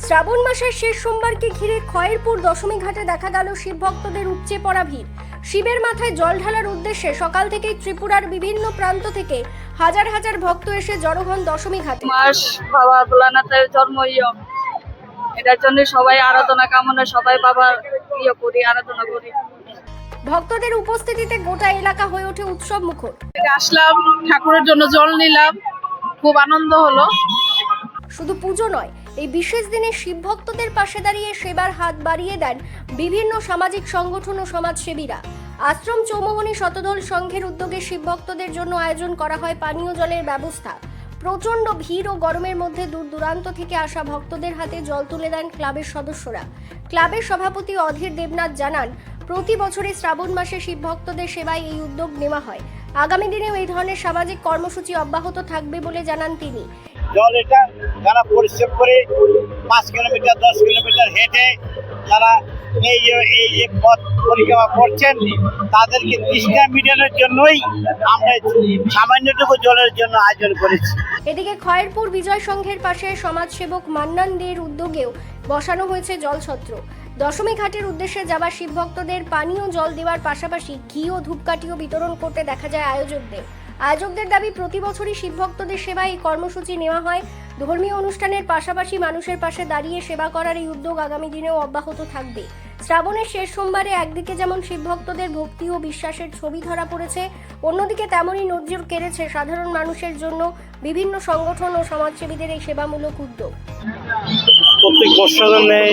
শ্রাবণ মাসের শেষ সোমবারকে ঘিরে খয়েরপুর দশমী ঘাটে দেখা গেল শিব ভক্তদের উপচে পড়া ভিড়। শিবের মাথায় জল ঢালার উদ্দেশ্যে সকাল থেকেই ত্রিপুরার বিভিন্ন প্রান্ত থেকে হাজার হাজার ভক্ত এসে জড়ো হন দশমী ঘাটে। মাস বাবা ভোলানাথের জন্ম এটার জন্য সবাই আরাধনা কামনা, সবাই বাবার করি, আরাধনা করি। ভক্তদের উপস্থিতিতে গোটা এলাকা হয়ে ওঠে উৎসব মুখর। আসলাম, ঠাকুরের জন্য জল নিলাম, খুব আনন্দ হলো। শুধু পুজো নয়, এই বিশেষ দিনে শিব ভক্তদের পাশে দাঁড়িয়ে সেবার হাত বাড়িয়ে দেন বিভিন্ন সামাজিক সংগঠন ও সমাজসেবীরা। আশ্রম চৌমোহনী শতদল সংঘের উদ্যোগে শিব ভক্তদের জন্য আয়োজন করা হয় পানীয় জলের ব্যবস্থা। প্রচণ্ড ভিড় ও গরমের মধ্যে দূর দূরান্ত থেকে আসা ভক্তদের হাতে জল তুলে দেন ক্লাবের সদস্যরা। ক্লাবের সভাপতি অধীর দেবনাথ জানান, প্রতি বছরে শ্রাবণ মাসে শিব ভক্তদের সেবায় এই উদ্যোগ নেওয়া হয়। আগামী দিনেও এই ধরনের সামাজিক কর্মসূচি অব্যাহত থাকবে বলে জানান তিনি। জল এটা যারা পরিশ্রম করে 5 কিলোমিটার 10 কিলোমিটার হেঁটে যারা এই পথ পরিক্রমা করছেন, তাদেরকে তৃষ্ণা মিটানোর জন্যই আমরা সামান্যটুকু জলের জন্য আয়োজন করেছি। এদিকে খয়েরপুর বিজয় সংঘের পাশে সমাজসেবক মান্নান দের উদ্যোগেও বসানো হয়েছে জলছত্র। দশমী ঘাটের উদ্দেশ্যে যাওয়া শিব ভক্তদের পানীয় জল দেওয়ার পাশাপাশি ঘি ও ধূপকাঠিও বিতরণ করতে দেখা যায় আয়োজকদের দাবি, প্রতি বছরই শিব ভক্তদের সেবায় এই কর্মসূচি নেওয়া হয়। ধর্মীয় অনুষ্ঠানের পাশাপাশি মানুষের পাশে দাঁড়িয়ে সেবা করার এই উদ্যোগ আগামী দিনেও অব্যাহত থাকবে। শ্রাবণের শেষ সোমবারে একদিকে যেমন শিব ভক্তদের ভক্তি ও বিশ্বাসের ছবি ধরা পড়েছে, অন্যদিকে তেমনই নজির কেড়েছে সাধারণ মানুষের জন্য বিভিন্ন সংগঠন ও সমাজসেবীদের এই সেবামূলক উদ্যোগ। প্রত্যেক বছরের নেই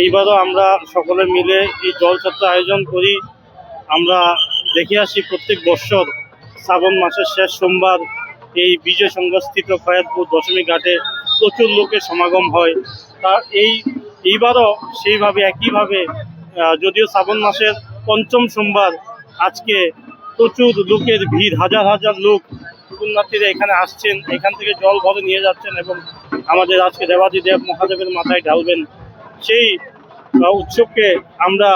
এইবারও আমরা সকলে মিলে এই জলছত্র আয়োজন করি। আমরা দেখে আসি প্রত্যেক বছর শ্রাবণ মাসের শেষ সোমবার এই বিজয় সংঘস্থিত খয়েরপুর দশমী ঘাটে প্রচুর লোকের সমাগম হয়। তা এইবারও সেইভাবে একইভাবে, যদিও শ্রাবণ মাসের পঞ্চম সোমবার, আজকে প্রচুর লোকের ভিড়, হাজার হাজার লোক পুণ্যার্থীরা এখানে আসছেন, এখান থেকে জল ভরে নিয়ে যাচ্ছেন এবং আমাদের আজকে দেবাদিদেব মহাদেবের মাথায় ঢালবেন। সেই উৎসবকে আমরা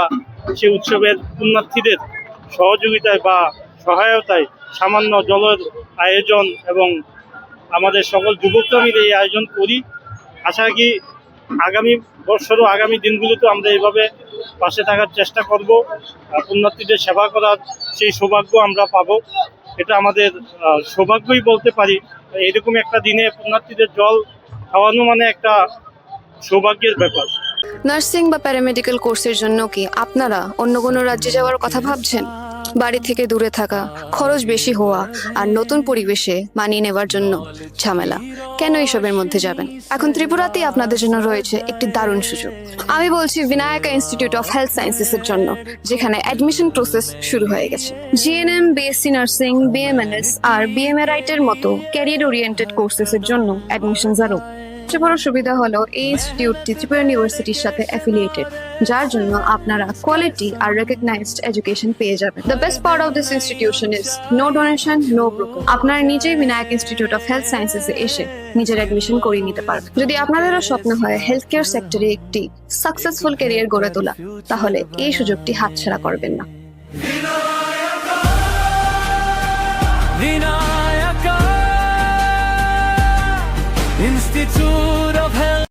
সেই উৎসবের পুণ্যার্থীদের সহযোগিতায় বা সহায়তায় সামান্য জলের আয়োজন এবং আমাদের সকল যুবকরা মিলে এই আয়োজন করি। আশা করি আগামী বছরও আগামী দিনগুলোতে আমরা এইভাবে পাশে থাকার চেষ্টা করব। পুণ্যার্থীদের সেবা করার সেই সৌভাগ্য আমরা পাবো, এটা আমাদের সৌভাগ্যই বলতে পারি। এরকম একটা দিনে পুণ্যার্থীদের জল খাওয়ানো মানে একটা সৌভাগ্যের ব্যাপার। নার্সিং বা প্যারামেডিক্যাল কোর্সের জন্য কি আপনারা অন্য কোনো রাজ্যে যাওয়ার কথা ভাবছেন? বাড়ি থেকে দূরে থাকা, খরচ বেশি হওয়া আর নতুন পরিবেশে মানিয়ে নেওয়ার জন্য ঝামেলা, কেন এসবের মধ্যে যাবেন? এখন ত্রিপুরাতেই আপনাদের জন্য রয়েছে একটি দারুণ সুযোগ। আমি বলছি বিনায়কা ইনস্টিটিউট অফ হেলথ সায়েন্সেস এর জন্য, যেখানে অ্যাডমিশন প্রসেস শুরু হয়ে গেছে। জিএনএম, বিএসসি নার্সিং, বিএমএনএস আর বিএমএরাইট এর মতো ক্যারিয়ার ওরিয়েন্টেড কোর্সেস এর জন্য অ্যাডমিশনস আরও। সবচেয়ে বড় সুবিধা হলো এই ইনস্টিটিউটটি ত্রিপুরা ইউনিভার্সিটির সাথে অ্যাফিলিয়েটেড, যার জন্য আপনারা কোয়ালিটি আর রেকগনাইজড এডুকেশন পেয়ে যাবেন। The best part of this institution is no donation, no broker. আপনারা নিজেই বিনায়ক ইনস্টিটিউট অফ হেলথ সায়েন্সেসে এসে নিজের অ্যাডমিশন করিয়ে নিতে পারবেন। যদি আপনাদেরও স্বপ্ন হয় হেলথ কেয়ার সেক্টরে একটি সাকসেসফুল ক্যারিয়ার গড়ে তোলা, তাহলে এই সুযোগটি হাতছাড়া করবেন না। Institute